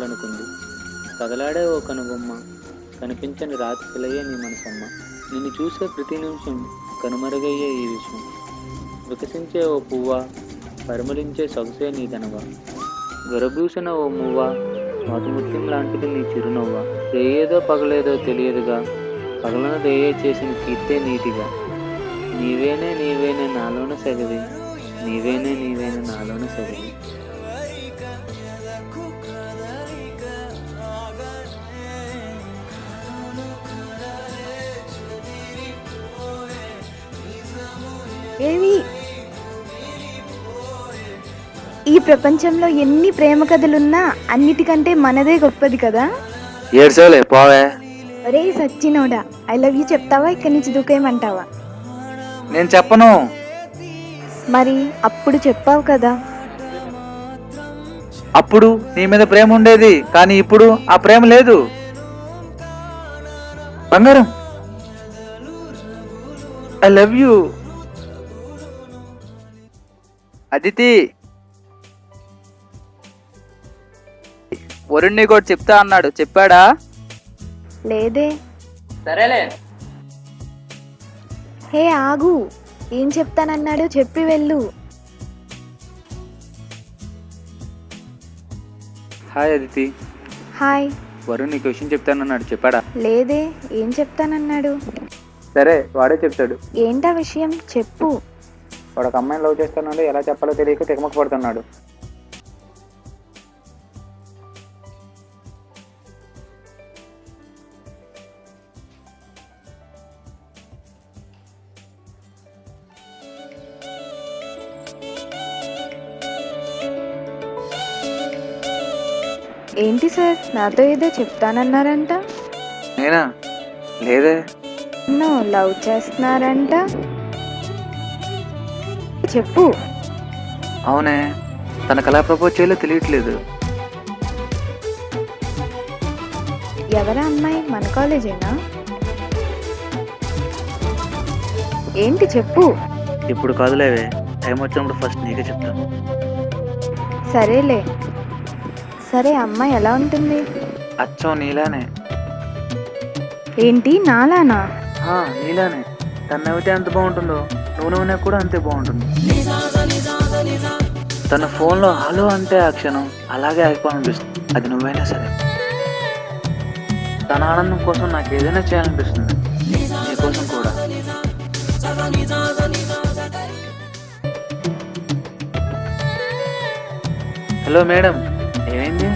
కలవాలనుకుంది. కదలాడే ఓ కనుబొమ్మ, కనిపించని రాత్రిలయ్యే నీ మనసమ్మ. నిన్ను చూసే ప్రతి నిమిషం కనుమరుగయ్యే ఈ విషయం. వికసించే ఓ పువ్వా, పరిమళించే సొగసే నీదనవా. గొరబూసిన ఓ మువ్వా, స్వాతిముత్యం లాంటిది నీ చిరునవ్వా. రేయేదో పగలేదో తెలియదుగా, పగలన రేయే చేసిన కీర్తే నీతిగా. నీవేనే నీవేనే నాలోన సెగవి, నీవేనే నీవేనే నాలోన సెగవి. ఏవి ఈ ప్రపంచంలో ఎన్ని ప్రేమ కథలున్నా అన్నిటికంటే మనదే గొప్పది కదా. ఏడ్సేలే పోవే. రే సచ్చినోడా, ఐ లవ్ యూ చెప్తావా, ఇక్కడి నుంచి దూకేయమంటావా? నేను చెప్పను. మరి అప్పుడు చెప్పావు కదా. అప్పుడు నీ మీద ప్రేమ ఉండేది, కానీ ఇప్పుడు ఆ ప్రేమ లేదు. బంగారం, I love you. Aditi, Varun కూడా చెప్తా అన్నాడు, చెప్పాడా? లేదే. సరేలే. హే ఆగు, ఏం చెప్తానన్నాడు చెప్పి వెళ్ళు. హాయ్ అదితి. హాయ్. వరుణ్ నీకు విషయం చెప్తానన్నాడు, చెప్పాడా? లేదే, ఏం చెప్తానన్నాడు? సరే వాడే చెప్తాడు. ఏంటా విషయం చెప్పు. వాడు ఒక అమ్మాయిని లవ్ చేస్తున్నాడు, ఎలా చెప్పాలో తెలియక తెగమక పడుతున్నాడు. ఏంటి సార్, నాతో ఏదో చెప్తానన్నారంట? నేనా? లేదే. నన్ను లవ్ చేస్తున్నారంట, చెప్పు. అవునే, తనకు ఎలా ప్రపోజ్ చేయాలో తెలియట్లేదు. ఎవరా అమ్మాయి? మన కాలేజేనా? ఏంటి చెప్పు. ఇప్పుడు కాదులేవే, టైం వచ్చినప్పుడు ఫస్ట్ నీకే చెప్తాను. సరేలే. సరే, అమ్మాయి ఎలా ఉంటుంది? అచ్చం నీలానే. ఏంటి నాలానా? నీలానే. తను నవ్వితే ఎంత బాగుంటుందో, నువ్వు నవ్వునా కూడా అంతే బాగుంటుంది. తన ఫోన్లో హలో అంటే ఆ క్షణం అలాగే ఆగిపోవాలనిపిస్తుంది, అది నువ్వైనా సరే. తన ఆనందం కోసం నాకు ఏదైనా చేయాలనిపిస్తుంది, నీకోసం కూడా. హలో మేడం, ఏమైంది?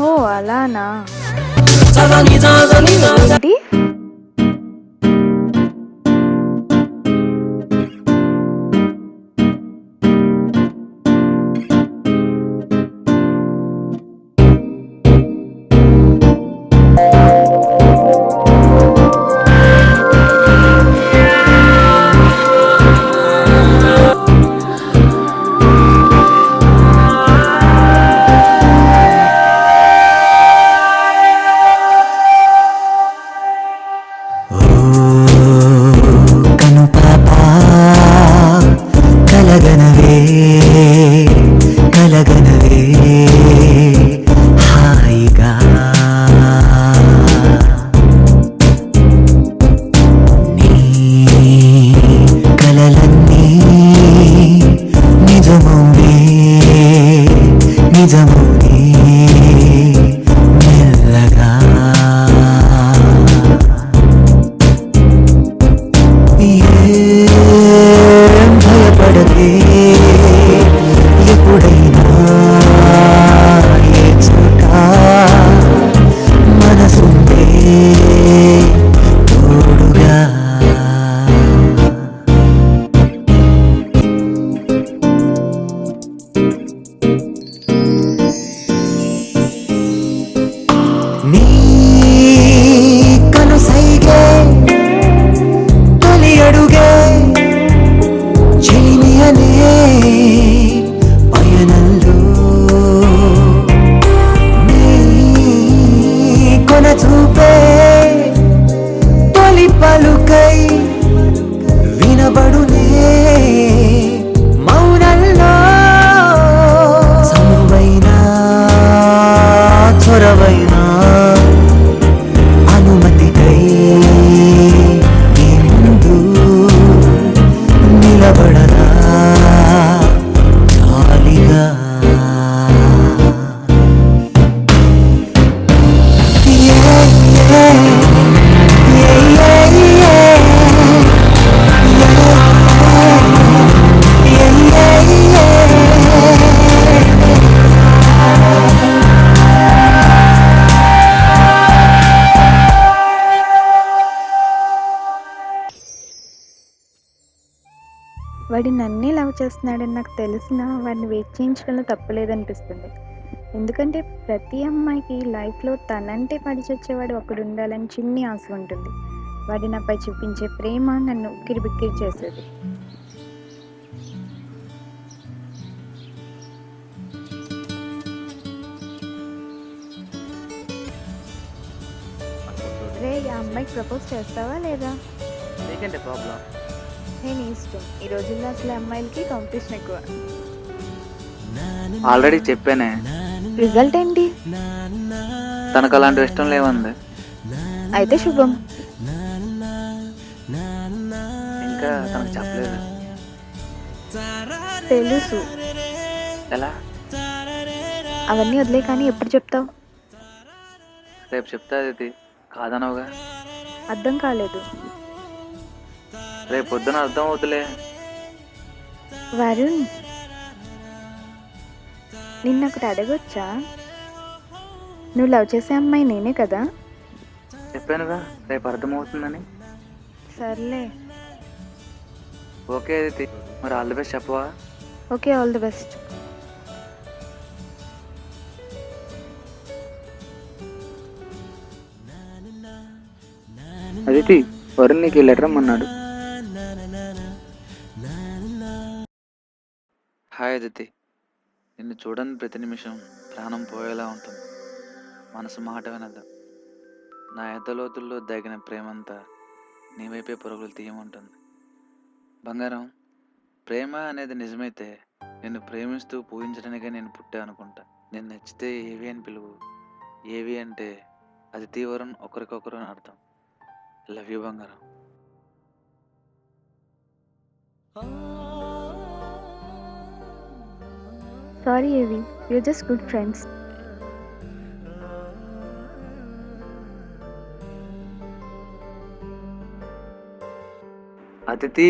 ఓ అలానా? ఏంటి? వాడు నన్నే లవ్ చేస్తున్నాడని నాకు తెలిసినా వాడిని వెయిట్ చేయించడంలో తప్పులేదనిపిస్తుంది. ఎందుకంటే ప్రతి అమ్మాయికి లైఫ్లో తనంటే పడి చచ్చేవాడు ఒకడు ఉండాలని చిన్ని ఆశ ఉంటుంది. వాడు నాపై చూపించే ప్రేమ నన్ను ఉక్కిరిబిక్కిరి చేసేది. రే, ఆ అమ్మాయికి ప్రపోజ్ చేస్తావా లేదా? నీకేంటి ప్రాబ్లం? నేను ఇష్టం. ఈ రోజుల్లో అసలు అమ్మాయిలకి కాంపిటీషన్ ఎక్కువ. ఆల్రెడీ చెప్పానే, రిజల్ట్ ఏంటి? తనకు అలాంటి ఇష్టం లేవంది. అయితే శుభం. ఇంకా తనకు చెప్పలేదు. తెలుసు. ఎలా? అవన్నీ వదిలే, కానీ ఎప్పుడు చెప్తావు? రేపు చెప్తా. అది కాదనవుగా. అర్థం కాలేదు. రేపు పొద్దున అర్థం అవుతులే. వరుణ్, నిన్నొకటి అడగొచ్చా? నువ్వు లవ్ చేసే అమ్మాయి నేనే కదా? చెప్పానుగా రేపు అర్థమవుతుందని. సర్లే. ఓకే అదితి, మరి ఆల్ ది బెస్ట్ చెప్పవా? Okay, all the best. Aditi, Varun నీకు లెటర్ అమ్మన్నాడు. హాయ్ అదితి, నిన్ను చూడని ప్రతి నిమిషం ప్రాణం పోయేలా ఉంటుంది. మనసు మాట వినదు. నా ఎద్దలోతుల్లో దాగిన ప్రేమంతా నీ వైపే పరుగులు తీయమంటుంది. బంగారం, ప్రేమ అనేది నిజమైతే నిన్ను ప్రేమిస్తూ పూజించడానికే నేను పుట్టా అనుకుంటా. నేను నచ్చితే ఏవి అని పిలువు. ఏవి అంటే అదితి వరుణ్ ఒకరికొకరు అని అర్థం. లవ్ యూ బంగారం. Sorry Avi, you're just good friends. Aditi,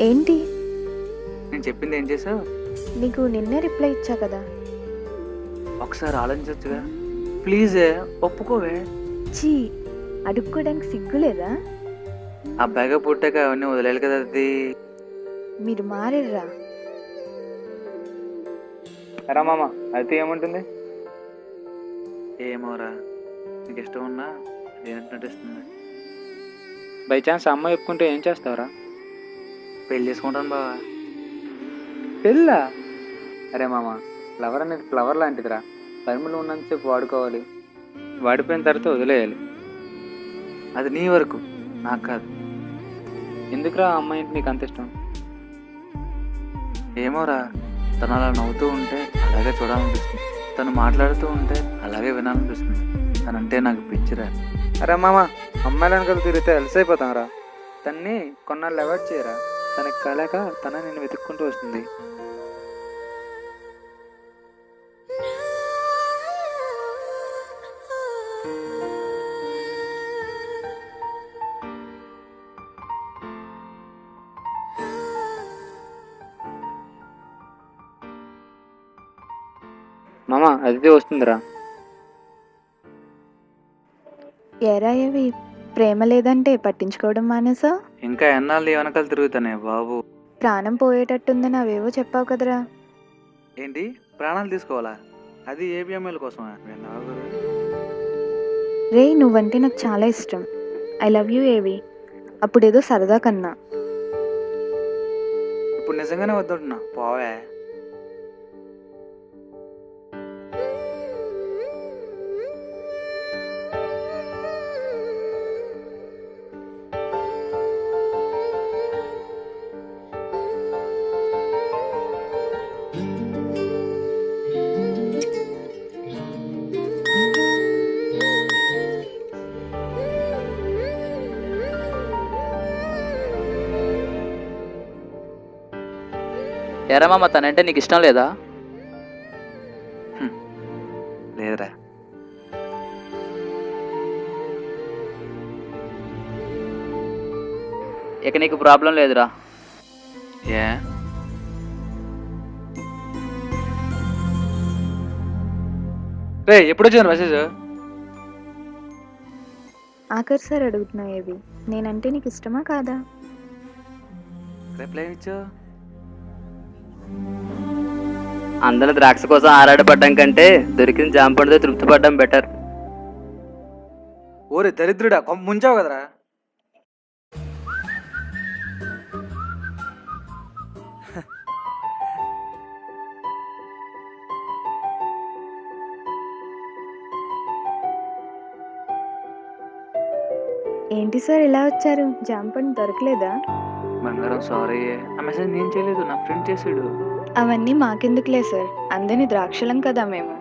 ఏంటి? నేను చెప్పింది ఏం చేసావు? నీకు నిన్నే రిప్లై ఇచ్చా కదా. ఒకసారి ఆలోచించచ్చుగా. ప్లీజే ఒప్పుకోవే. చీ, అడుక్కోడానికి సిగ్గులేదా? అబ్బాయిగా పుట్టాక అవన్నీ వదిలేయాలి కదా అది. మీరు మారేర్రా. రా మామ, అయితే ఏమంటుంది? ఏమోరా, నీకు ఇష్టం ఉన్నా లేనట్టు నటిస్తుంది. బై ఛాన్స్ అమ్మాయి ఒప్పుకుంటే ఏం చేస్తావురా? పెళ్ళి చేసుకుంటాను బావా. పెళ్ళా? అరే మామ, ఫ్లవర్ అనేది ఫ్లవర్ లాంటిదిరా. పరిమళం ఉన్నంతసేపు వాడుకోవాలి, వాడిపోయిన తర్వాత వదిలేయాలి. అది నీ వరకు, నాకు కాదు. ఎందుకురా ఆ అమ్మాయి నీకు అంత ఇష్టం? ఏమోరా, తను అలా నవ్వుతూ ఉంటే అలాగే చూడాలనిపిస్తుంది. తను మాట్లాడుతూ ఉంటే అలాగే వినాలనిపిస్తుంది. తనంటే నాకు పిచ్చిరా. అరే మామ, అమ్మాయిలను కలిసి తిరిగితే అలసైపోతాం రా. తన్ని కొన్నాళ్ళు అవాయిడ్ చేయరా. తనకి కాలేక తన నేను వెతుక్కుంటూ వస్తుంది. మామ, అదితే వస్తుందిరా. ఏరా ఏవి, ప్రేమ లేదంటే పట్టించుకోవడం మానేసా? ఇంకా ఎన్నాళ్ళు ఈ వెనకాల తిరుగుతానే బాబు. ప్రాణం పోయేటట్టుందని అవేవో చెప్పావు కదరా. ఏంటి, ప్రాణాలు తీసుకోవాలా? అది ఏబిఎంఎల్ కోసమా? విన్నావు? రే, నువ్వంటే నాకు చాలా ఇష్టం. ఐ లవ్ యూ ఏవి. అప్పుడేదో సరదా కన్నా. ఇప్పుడు నిజంగానే వద్దంటున్నా, పోవే. ఎరా మామ, తనంటే నీకు ఇష్టం లేదా? లేదురా. ఇక నీకు ప్రాబ్లం లేదురా. ఏ? రే, ఎప్పుడు వచ్చాను మెసేజ్? ఆఖరి సార్ అడుగుతున్నా ఏవి, నేనంటే నీకు ఇష్టమా కాదా? రిప్లై ఇచ్చా? అందరూ ద్రాక్ష కోసం ఆరాటపడడం కంటే దొరికిన జాంపండుతో తృప్తి పడడం బెటర్. ఓరే దరిద్రుడా, ముంచావు కదరా. ఏంటి సార్ ఇలా వచ్చారు? జాంపండు దొరకలేదా? బంగారం సారీ, ఆ మెసేజ్ నేను చేయలేదు, నా ఫ్రెండ్ చేసాడు. అవన్నీ మాకెందుకులే సార్, అందరినీ ద్రాక్షలం కదా మేము.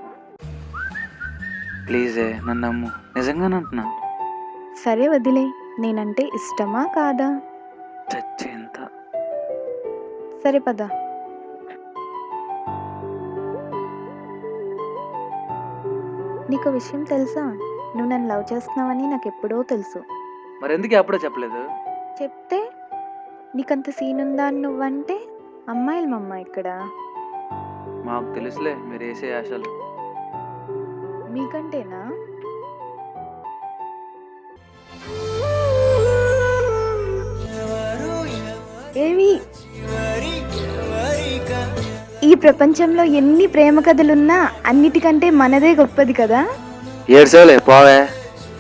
ప్లీజే నన్ను నమ్ము, నిజంగానే అంటున్నా. సరే వదిలే, నేనంటే ఇష్టమా కాదా? చచ్చేంత. సరే పద. నీకు విషయం తెలుసా? నువ్వు నన్ను లవ్ చేస్తున్నావని నాకు ఎప్పుడో తెలుసు. మరి ఎందుకు అప్పుడే చెప్పలేదు? చెప్తే నీకంత సీన్ ఉందా అని నువ్వంటే అమ్మాయిలు మమ్మ ఇక్కడ. మాకు తెలుసులే మీరు వేసే ఆశలు. మీకంటేనా? ఏవి ఈ ప్రపంచంలో ఎన్ని ప్రేమ కథలున్నా అన్నిటికంటే మనదే గొప్పది కదా. ఏడ్సేవలే పోవే.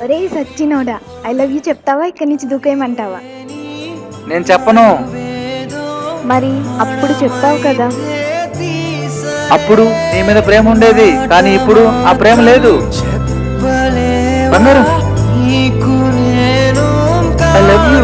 ఒరే సచ్చినోడా, ఐ లవ్ యూ చెప్తావా ఇక్కడి నుంచి దూకేయమంటావా? నేను చెప్పను. మరి అప్పుడు చెప్పావు కదా. అప్పుడు నీ మీద ప్రేమ ఉండేది, కానీ ఇప్పుడు ఆ ప్రేమ లేదు. బంగారం, ఐ లవ్ యూ.